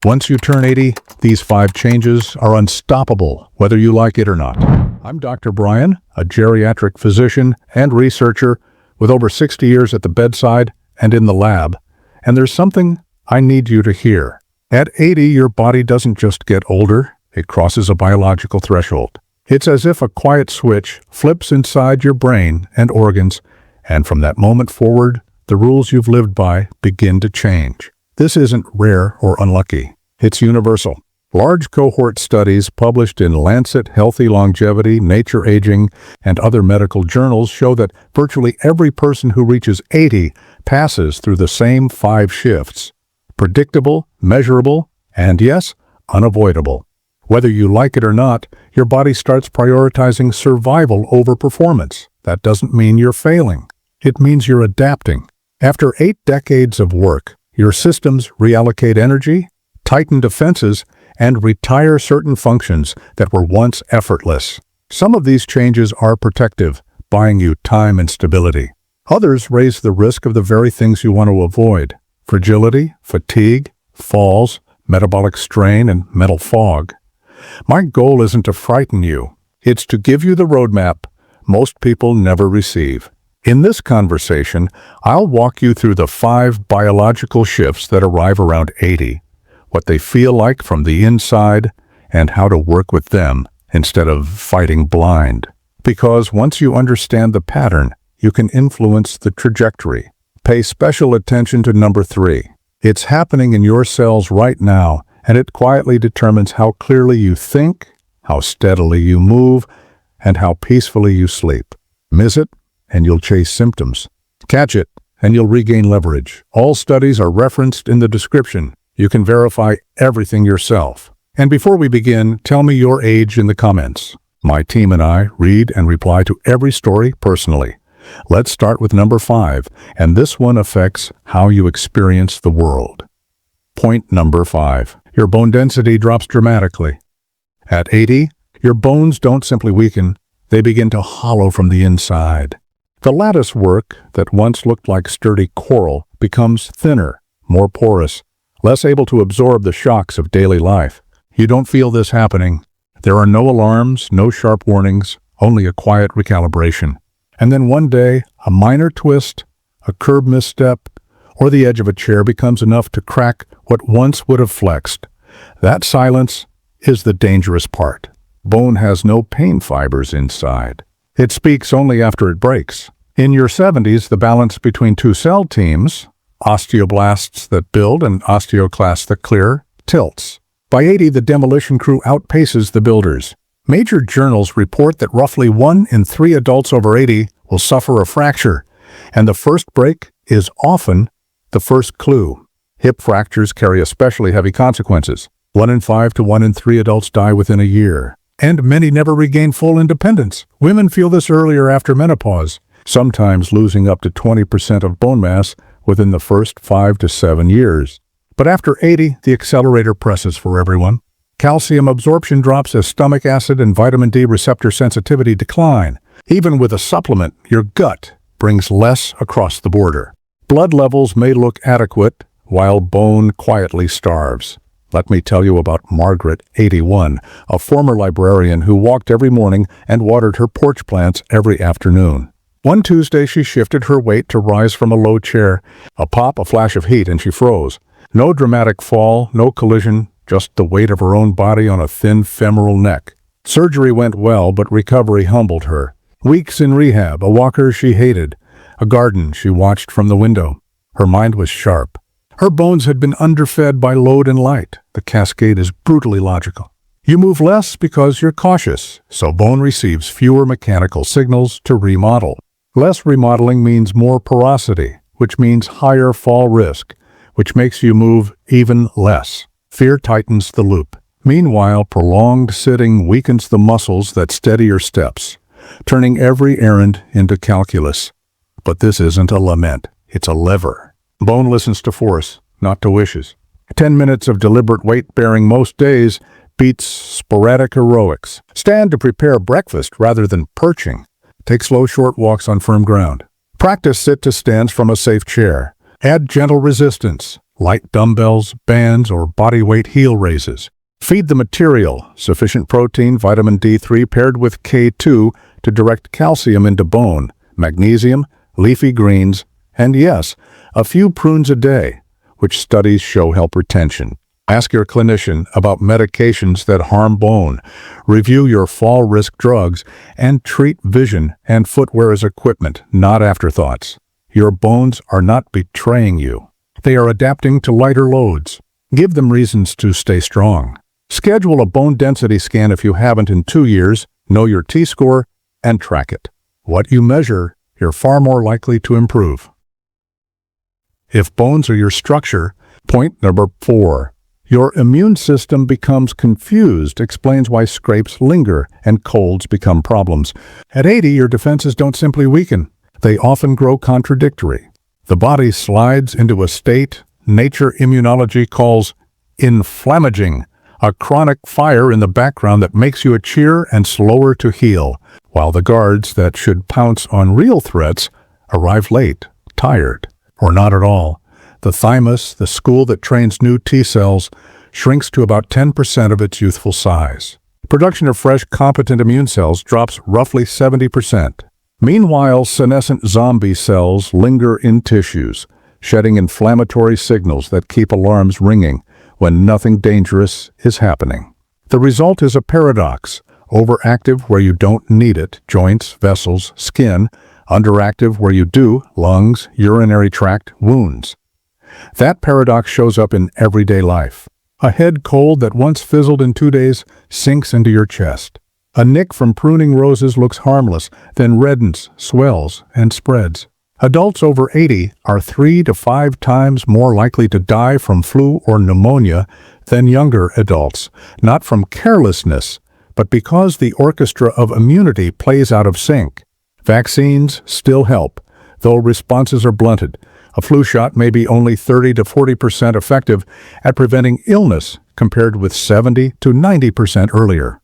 Once you turn 80, these 5 changes are unstoppable, whether you like it or not. I'm Dr. Brian, a geriatric physician and researcher with over 60 years at the bedside and in the lab, and there's something I need you to hear. At 80, your body doesn't just get older, it crosses a biological threshold. It's as if a quiet switch flips inside your brain and organs, and from that moment forward, the rules you've lived by begin to change. This isn't rare or unlucky. It's universal. Large cohort studies published in Lancet Healthy Longevity, Nature Aging, and other medical journals show that virtually every person who reaches 80 passes through the same 5 shifts. Predictable, measurable, and yes, unavoidable. Whether you like it or not, your body starts prioritizing survival over performance. That doesn't mean you're failing. It means you're adapting. After 8 decades of work, your systems reallocate energy, tighten defenses, and retire certain functions that were once effortless. Some of these changes are protective, buying you time and stability. Others raise the risk of the very things you want to avoid: fragility, fatigue, falls, metabolic strain, and mental fog. My goal isn't to frighten you. It's to give you the roadmap most people never receive. In this conversation, I'll walk you through the 5 biological shifts that arrive around 80, what they feel like from the inside, and how to work with them instead of fighting blind. Because once you understand the pattern, you can influence the trajectory. Pay special attention to number 3. It's happening in your cells right now, and it quietly determines how clearly you think, how steadily you move, and how peacefully you sleep. Miss it, and you'll chase symptoms. Catch it, and you'll regain leverage. All studies are referenced in the description. You can verify everything yourself. And before we begin, tell me your age in the comments. My team and I read and reply to every story personally. Let's start with number 5, and this one affects how you experience the world. Point number 5. Your bone density drops dramatically. At 80, your bones don't simply weaken, they begin to hollow from the inside. The lattice work that once looked like sturdy coral becomes thinner, more porous, less able to absorb the shocks of daily life. You don't feel this happening. There are no alarms, no sharp warnings, only a quiet recalibration. And then one day, a minor twist, a curb misstep, or the edge of a chair becomes enough to crack what once would have flexed. That silence is the dangerous part. Bone has no pain fibers inside. It speaks only after it breaks. In your 70s, the balance between 2 cell teams, osteoblasts that build and osteoclasts that clear, tilts. By 80, the demolition crew outpaces the builders. Major journals report that roughly 1 in 3 adults over 80 will suffer a fracture, and the first break is often the first clue. Hip fractures carry especially heavy consequences. 1 in 5 to 1 in 3 adults die within a year, and many never regain full independence. Women feel this earlier after menopause, sometimes losing up to 20% of bone mass within the first 5 to 7 years. But after 80, the accelerator presses for everyone. Calcium absorption drops as stomach acid and vitamin D receptor sensitivity decline. Even with a supplement, your gut brings less across the border. Blood levels may look adequate, while bone quietly starves. Let me tell you about Margaret, 81, a former librarian who walked every morning and watered her porch plants every afternoon. One Tuesday, she shifted her weight to rise from a low chair. A pop, a flash of heat, and she froze. No dramatic fall, no collision, just the weight of her own body on a thin femoral neck. Surgery went well, but recovery humbled her. Weeks in rehab, a walker she hated, a garden she watched from the window. Her mind was sharp. Her bones had been underfed by load and light. The cascade is brutally logical. You move less because you're cautious, so bone receives fewer mechanical signals to remodel. Less remodeling means more porosity, which means higher fall risk, which makes you move even less. Fear tightens the loop. Meanwhile, prolonged sitting weakens the muscles that steady your steps, turning every errand into calculus. But this isn't a lament, it's a lever. Bone listens to force, not to wishes. 10 minutes of deliberate weight-bearing most days beats sporadic heroics. Stand to prepare breakfast rather than perching. Take slow, short walks on firm ground. Practice sit to stands from a safe chair. Add gentle resistance. light dumbbells, bands, or body weight heel raises. Feed the material, sufficient protein, vitamin D3 paired with K2 to direct calcium into bone, magnesium, leafy greens, and yes, a few prunes a day, which studies show help retention. Ask your clinician about medications that harm bone, review your fall risk drugs, and treat vision and footwear as equipment, not afterthoughts. Your bones are not betraying you. They are adapting to lighter loads. Give them reasons to stay strong. Schedule a bone density scan if you haven't in 2 years, know your T-score, and track it. What you measure, you're far more likely to improve. If bones are your structure, point number 4. Your immune system becomes confused, explains why scrapes linger and colds become problems. At 80, your defenses don't simply weaken. They often grow contradictory. The body slides into a state nature immunology calls inflammaging, a chronic fire in the background that makes you a cheer and slower to heal, while the guards that should pounce on real threats arrive late, tired, or not at all. The thymus, the school that trains new T cells, shrinks to about 10% of its youthful size. Production of fresh, competent immune cells drops roughly 70%. Meanwhile, senescent zombie cells linger in tissues, shedding inflammatory signals that keep alarms ringing when nothing dangerous is happening. The result is a paradox: overactive where you don't need it, joints, vessels, skin; underactive where you do, lungs, urinary tract, wounds. That paradox shows up in everyday life. A head cold that once fizzled in 2 days sinks into your chest. A nick from pruning roses looks harmless, then reddens, swells, and spreads. Adults over 80 are 3 to 5 times more likely to die from flu or pneumonia than younger adults, not from carelessness, but because the orchestra of immunity plays out of sync. Vaccines still help, though responses are blunted. A flu shot may be only 30 to 40% effective at preventing illness compared with 70 to 90% earlier.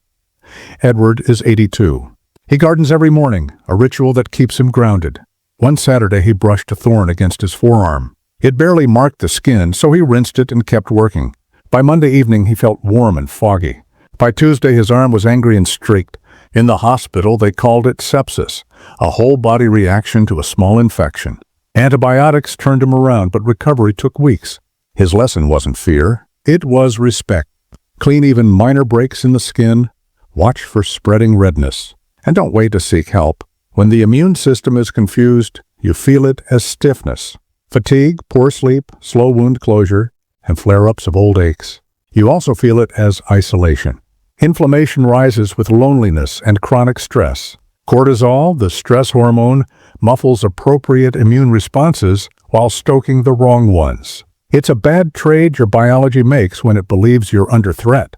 Edward is 82. He gardens every morning, a ritual that keeps him grounded. One Saturday he brushed a thorn against his forearm. It barely marked the skin, so he rinsed it and kept working. By Monday evening he felt warm and foggy. By Tuesday his arm was angry and streaked. In the hospital they called it sepsis, a whole-body reaction to a small infection. Antibiotics turned him around, but recovery took weeks. His lesson wasn't fear, it was respect. Clean even minor breaks in the skin. Watch for spreading redness. And don't wait to seek help. When the immune system is confused, you feel it as stiffness, fatigue, poor sleep, slow wound closure, and flare-ups of old aches. You also feel it as isolation. Inflammation rises with loneliness and chronic stress. Cortisol, the stress hormone, muffles appropriate immune responses while stoking the wrong ones. It's a bad trade your biology makes when it believes you're under threat.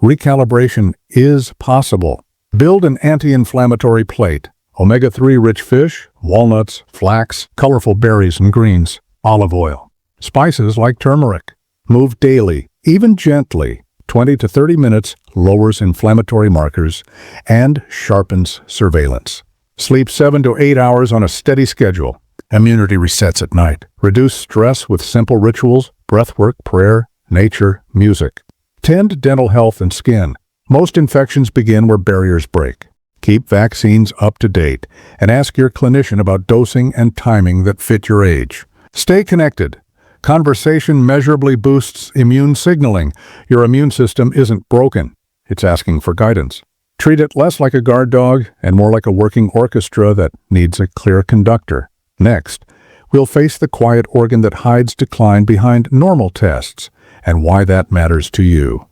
Recalibration is possible. Build an anti-inflammatory plate. Omega-3 rich fish, walnuts, flax, colorful berries and greens, olive oil. Spices like turmeric. Move daily, even gently. 20 to 30 minutes lowers inflammatory markers and sharpens surveillance. Sleep 7 to 8 hours on a steady schedule. Immunity resets at night. Reduce stress with simple rituals, breathwork, prayer, nature, music. Tend dental health and skin. Most infections begin where barriers break. Keep vaccines up to date and ask your clinician about dosing and timing that fit your age. Stay connected. Conversation measurably boosts immune signaling. Your immune system isn't broken. It's asking for guidance. Treat it less like a guard dog and more like a working orchestra that needs a clear conductor. Next, we'll face the quiet organ that hides decline behind normal tests and why that matters to you.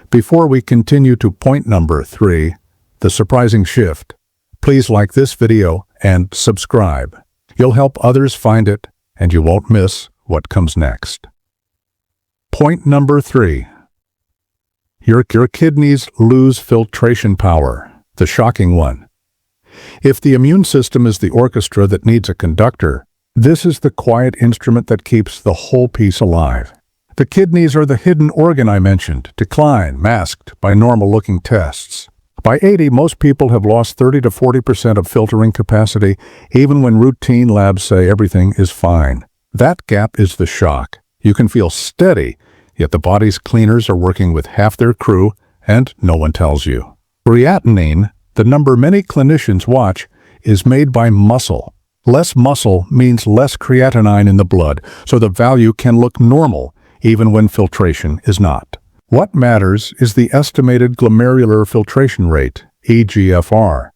Before we continue to point number 3, the surprising shift, please like this video and subscribe. You'll help others find it, and you won't miss what comes next. Point number 3. Your kidneys lose filtration power, the shocking one. If the immune system is the orchestra that needs a conductor, this is the quiet instrument that keeps the whole piece alive. The kidneys are the hidden organ I mentioned, decline, masked by normal-looking tests. By 80, most people have lost 30 to 40% of filtering capacity, even when routine labs say everything is fine. That gap is the shock. You can feel steady, yet the body's cleaners are working with half their crew, and no one tells you. Creatinine, the number many clinicians watch, is made by muscle. Less muscle means less creatinine in the blood, so the value can look normal, even when filtration is not. What matters is the estimated glomerular filtration rate, eGFR,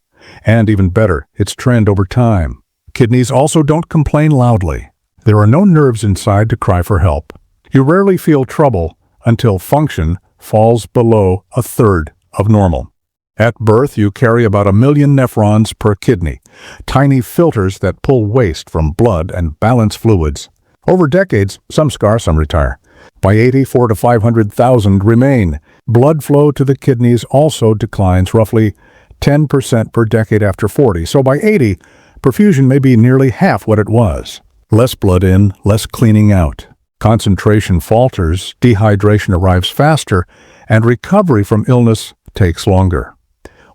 and even better, its trend over time. Kidneys also don't complain loudly. There are no nerves inside to cry for help. You rarely feel trouble until function falls below a third of normal. At birth, you carry about 1 million nephrons per kidney, tiny filters that pull waste from blood and balance fluids. Over decades, some scar, some retire. By 80, 400,000 to 500,000 remain. Blood flow to the kidneys also declines roughly 10% per decade after 40, so by 80, perfusion may be nearly half what it was. Less blood in, less cleaning out. Concentration falters, dehydration arrives faster, and recovery from illness takes longer.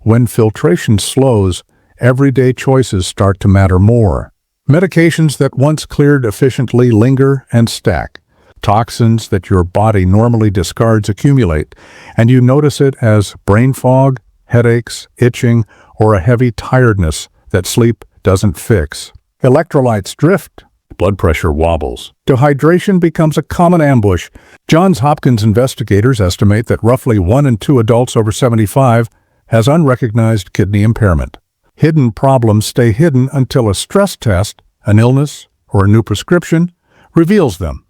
When filtration slows, everyday choices start to matter more. Medications that once cleared efficiently linger and stack. Toxins that your body normally discards accumulate, and you notice it as brain fog, headaches, itching, or a heavy tiredness that sleep doesn't fix. Electrolytes drift. Blood pressure wobbles. Dehydration becomes a common ambush. Johns Hopkins investigators estimate that roughly 1 in 2 adults over 75 has unrecognized kidney impairment. Hidden problems stay hidden until a stress test, an illness, or a new prescription reveals them.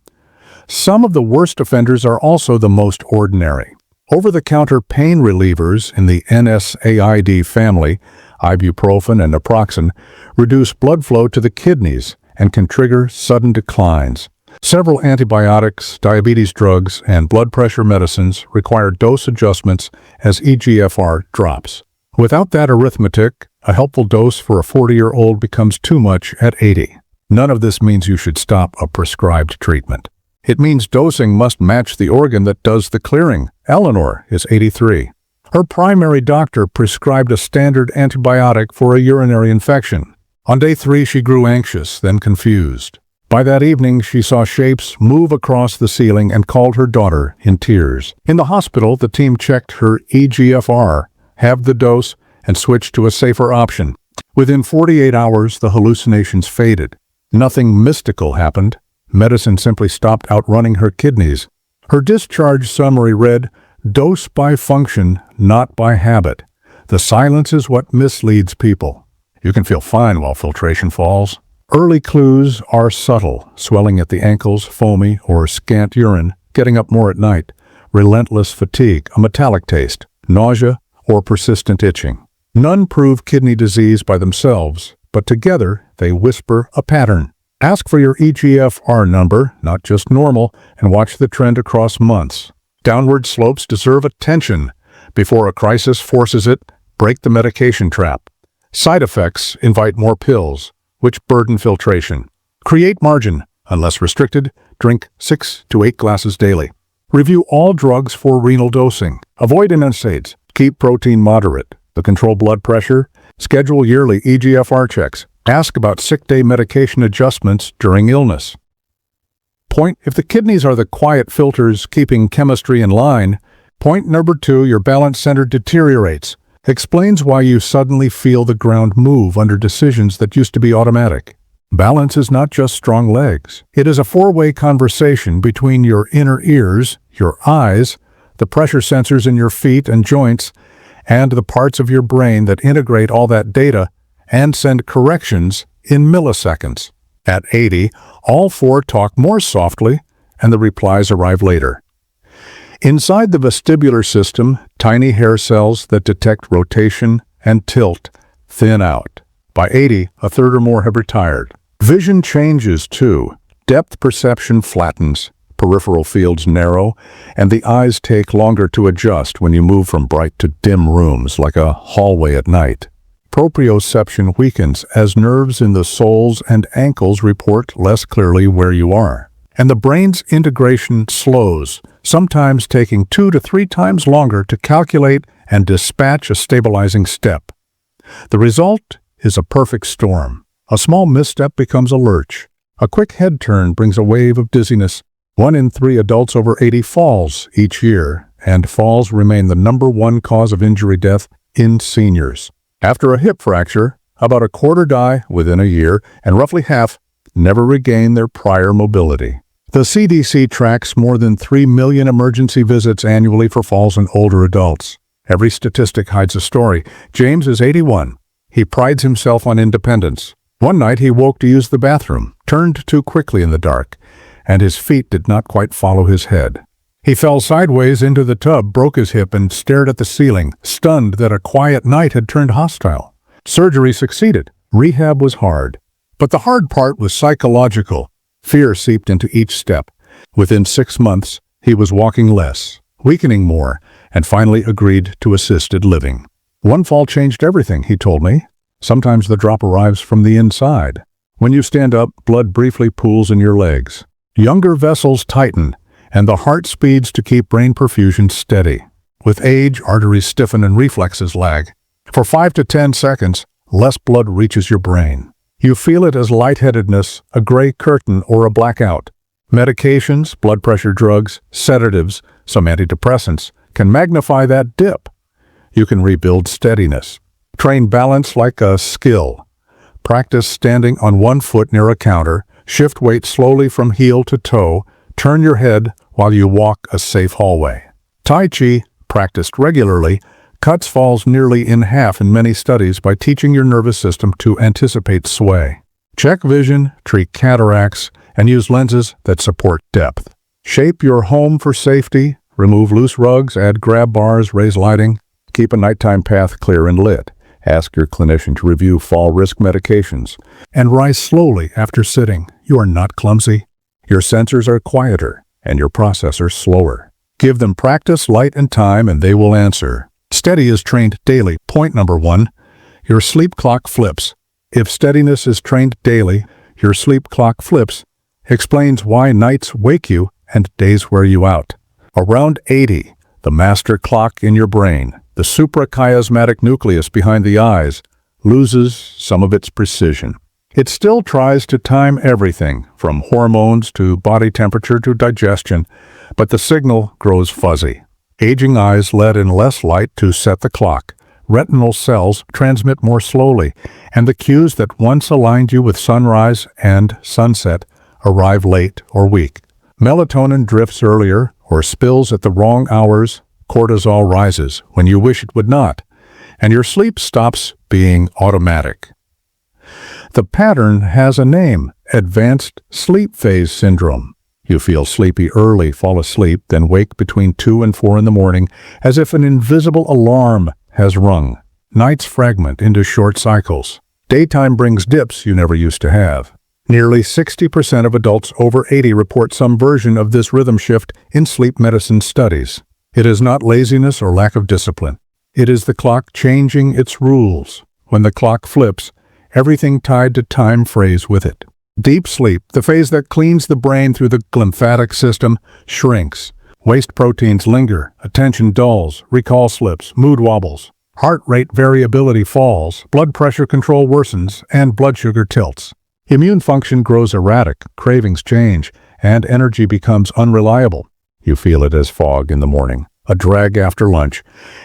Some of the worst offenders are also the most ordinary. Over-the-counter pain relievers in the NSAID family, ibuprofen and naproxen, reduce blood flow to the kidneys and can trigger sudden declines. Several antibiotics, diabetes drugs, and blood pressure medicines require dose adjustments as eGFR drops. Without that arithmetic, a helpful dose for a 40-year-old becomes too much at 80. None of this means you should stop a prescribed treatment. It means dosing must match the organ that does the clearing. Eleanor is 83. Her primary doctor prescribed a standard antibiotic for a urinary infection. On day 3, she grew anxious, then confused. By that evening, she saw shapes move across the ceiling and called her daughter in tears. In the hospital, the team checked her eGFR, halved the dose, and switched to a safer option. Within 48 hours, the hallucinations faded. Nothing mystical happened. Medicine simply stopped outrunning her kidneys. Her discharge summary read, "Dose by function, not by habit. The silence is what misleads people." You can feel fine while filtration falls. Early clues are subtle: swelling at the ankles, foamy or scant urine, getting up more at night, relentless fatigue, a metallic taste, nausea, or persistent itching. None prove kidney disease by themselves, but together they whisper a pattern. Ask for your eGFR number, not just normal, and watch the trend across months. Downward slopes deserve attention. Before a crisis forces it, break the medication trap. Side effects invite more pills, which burden filtration. Create margin. Unless restricted, drink 6 to 8 glasses daily. Review all drugs for renal dosing. Avoid NSAIDs. Keep protein moderate. Control blood pressure. Schedule yearly eGFR checks. Ask about sick day medication adjustments during illness. Point: if the kidneys are the quiet filters keeping chemistry in line. Point number 2, your balance center deteriorates. Explains why you suddenly feel the ground move under decisions that used to be automatic. Balance is not just strong legs. It is a 4-way conversation between your inner ears, your eyes, the pressure sensors in your feet and joints, and the parts of your brain that integrate all that data and send corrections in milliseconds. At 80, all 4 talk more softly, and the replies arrive later. Inside the vestibular system, tiny hair cells that detect rotation and tilt thin out. By 80, a third or more have retired. Vision changes too. Depth perception flattens, peripheral fields narrow, and the eyes take longer to adjust when you move from bright to dim rooms like a hallway at night. Proprioception weakens as nerves in the soles and ankles report less clearly where you are. And the brain's integration slows, sometimes taking 2 to 3 times longer to calculate and dispatch a stabilizing step. The result is a perfect storm. A small misstep becomes a lurch. A quick head turn brings a wave of dizziness. 1 in 3 adults over 80 falls each year, and falls remain the #1 cause of injury death in seniors. After a hip fracture, about a quarter die within a year, and roughly half never regain their prior mobility. The CDC tracks more than 3 million emergency visits annually for falls in older adults. Every statistic hides a story. James is 81. He prides himself on independence. One night he woke to use the bathroom, turned too quickly in the dark, and his feet did not quite follow his head. He fell sideways into the tub, broke his hip, and stared at the ceiling, stunned that a quiet night had turned hostile. Surgery succeeded. Rehab was hard. But the hard part was psychological. Fear seeped into each step. Within 6 months, he was walking less, weakening more, and finally agreed to assisted living. One fall changed everything, he told me. Sometimes the drop arrives from the inside. When you stand up, blood briefly pools in your legs. Younger vessels tighten, and the heart speeds to keep brain perfusion steady. With age, arteries stiffen and reflexes lag. For 5 to 10 seconds, less blood reaches your brain. You feel it as lightheadedness, a gray curtain, or a blackout. Medications, blood pressure drugs, sedatives, some antidepressants can magnify that dip. You can rebuild steadiness. Train balance like a skill. Practice standing on one foot near a counter, shift weight slowly from heel to toe, turn your head while you walk a safe hallway. Tai Chi, practiced regularly, cuts falls nearly in half in many studies by teaching your nervous system to anticipate sway. Check vision, treat cataracts, and use lenses that support depth. Shape your home for safety, remove loose rugs, add grab bars, raise lighting, keep a nighttime path clear and lit. Ask your clinician to review fall risk medications, and rise slowly after sitting. You are not clumsy. Your sensors are quieter, and your processors slower. Give them practice, light, and time, and they will answer. Steady is trained daily. Point number 1, your sleep clock flips. If steadiness is trained daily, your sleep clock flips. Explains why nights wake you and days wear you out. Around 80, the master clock in your brain, the suprachiasmatic nucleus behind the eyes, loses some of its precision. It still tries to time everything, from hormones to body temperature to digestion, but the signal grows fuzzy. Aging eyes let in less light to set the clock. Retinal cells transmit more slowly, and the cues that once aligned you with sunrise and sunset arrive late or weak. Melatonin drifts earlier or spills at the wrong hours. Cortisol rises when you wish it would not, and your sleep stops being automatic. The pattern has a name: advanced sleep phase syndrome. You feel sleepy early, fall asleep, then wake between 2 and 4 in the morning as if an invisible alarm has rung. Nights fragment into short cycles. Daytime brings dips you never used to have. Nearly 60% of adults over 80 report some version of this rhythm shift in sleep medicine studies. It is not laziness or lack of discipline. It is the clock changing its rules. When the clock flips, everything tied to time frays with it. Deep sleep, the phase that cleans the brain through the lymphatic system, shrinks. Waste proteins linger, attention dulls, recall slips, mood wobbles. Heart rate variability falls, blood pressure control worsens, and blood sugar tilts. Immune function grows erratic, cravings change, and energy becomes unreliable. You feel it as fog in the morning, a drag after lunch,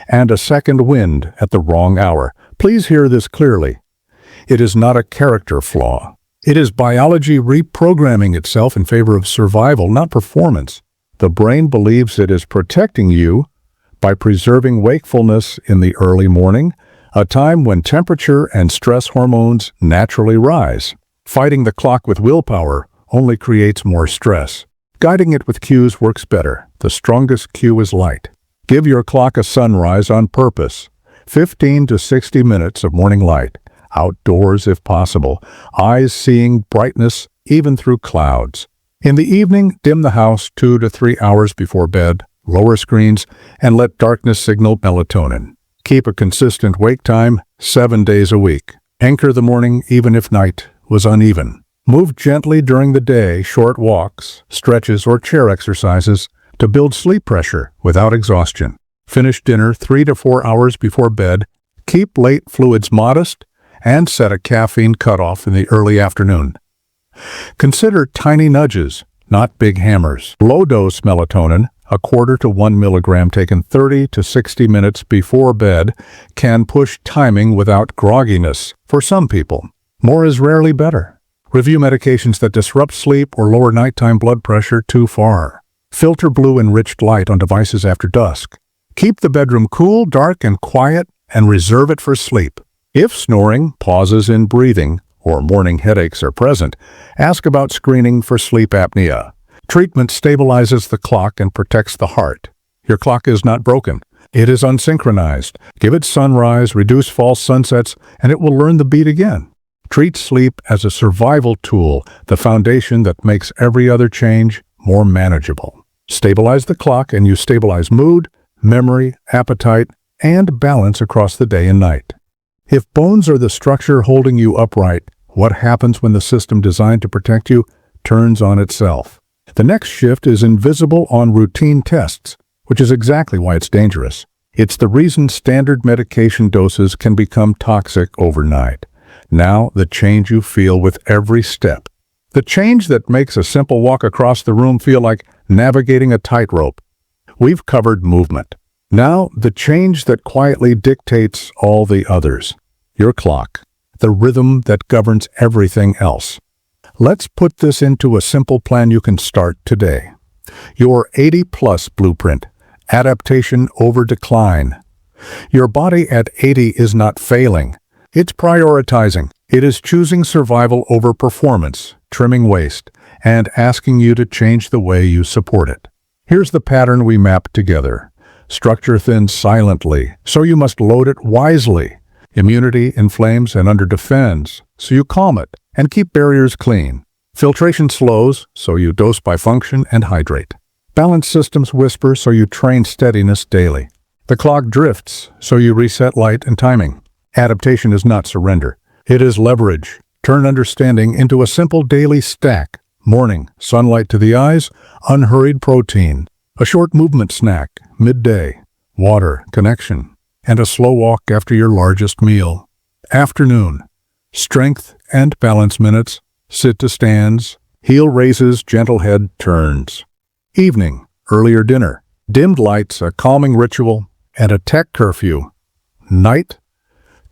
and a second wind at the wrong hour. Please hear this clearly. It is not a character flaw. It is biology reprogramming itself in favor of survival, not performance. The brain believes it is protecting you by preserving wakefulness in the early morning, a time when temperature and stress hormones naturally rise. Fighting the clock with willpower only creates more stress. Guiding it with cues works better. The strongest cue is light. Give your clock a sunrise on purpose. 15 to 60 minutes of morning light. Outdoors if possible. Eyes seeing brightness even through clouds. In the evening, dim the house 2 to 3 hours before bed. Lower screens and let darkness signal melatonin. Keep a consistent wake time 7 days a week. Anchor the morning even if night was uneven. Move gently during the day, short walks, stretches, or chair exercises to build sleep pressure without exhaustion. Finish dinner 3 to 4 hours before bed. Keep late fluids modest and set a caffeine cutoff in the early afternoon. Consider tiny nudges, not big hammers. Low-dose melatonin, a quarter to 1 milligram taken 30 to 60 minutes before bed, can push timing without grogginess for some people. More is rarely better. Review medications that disrupt sleep or lower nighttime blood pressure too far. Filter blue-enriched light on devices after dusk. Keep the bedroom cool, dark, and quiet, and reserve it for sleep. If snoring, pauses in breathing, or morning headaches are present, ask about screening for sleep apnea. Treatment stabilizes the clock and protects the heart. Your clock is not broken. It is unsynchronized. Give it sunrise, reduce false sunsets, and it will learn the beat again. Treat sleep as a survival tool, the foundation that makes every other change more manageable. Stabilize the clock and you stabilize mood, memory, appetite, and balance across the day and night. If bones are the structure holding you upright, what happens when the system designed to protect you turns on itself? The next shift is invisible on routine tests, which is exactly why it's dangerous. It's the reason standard medication doses can become toxic overnight. Now, the change you feel with every step. The change that makes a simple walk across the room feel like navigating a tightrope. We've covered movement. Now, the change that quietly dictates all the others. Your clock, the rhythm that governs everything else. Let's put this into a simple plan you can start today. Your 80-plus blueprint, adaptation over decline. Your body at 80 is not failing. It's prioritizing. It is choosing survival over performance, trimming waste, and asking you to change the way you support it. Here's the pattern we map together. Structure thins silently, so you must load it wisely. Immunity inflames and under-defends, so you calm it and keep barriers clean. Filtration slows, so you dose by function and hydrate. Balance systems whisper, so you train steadiness daily. The clock drifts, so you reset light and timing. Adaptation is not surrender. It is leverage. Turn understanding into a simple daily stack. Morning, sunlight to the eyes, unhurried protein. A short movement snack, midday. Water, connection. And a slow walk after your largest meal. Afternoon, strength and balance minutes, sit to stands, heel raises, gentle head turns. Evening, earlier dinner, dimmed lights, a calming ritual, and a tech curfew. Night,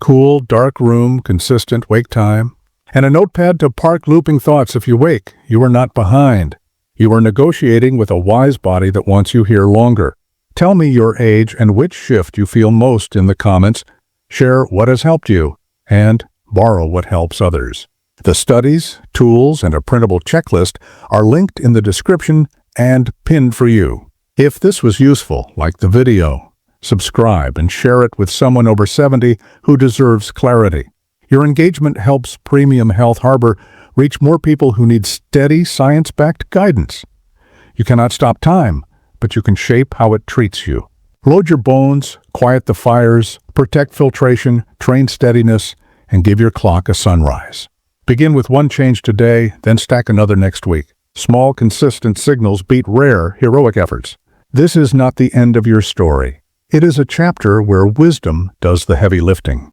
cool, dark room, consistent wake time, and a notepad to park looping thoughts. If you wake, you are not behind. You are negotiating with a wise body that wants you here longer. Tell me your age and which shift you feel most in the comments. Share what has helped you, and borrow what helps others. The studies, tools, and a printable checklist are linked in the description and pinned for you. If this was useful, like the video, subscribe and share it with someone over 70 who deserves clarity. Your engagement helps Premium Health Harbor reach more people who need steady, science-backed guidance. You cannot stop time, but you can shape how it treats you. Load your bones, quiet the fires, protect filtration, train steadiness, and give your clock a sunrise. Begin with one change today, then stack another next week. Small, consistent signals beat rare, heroic efforts. This is not the end of your story. It is a chapter where wisdom does the heavy lifting.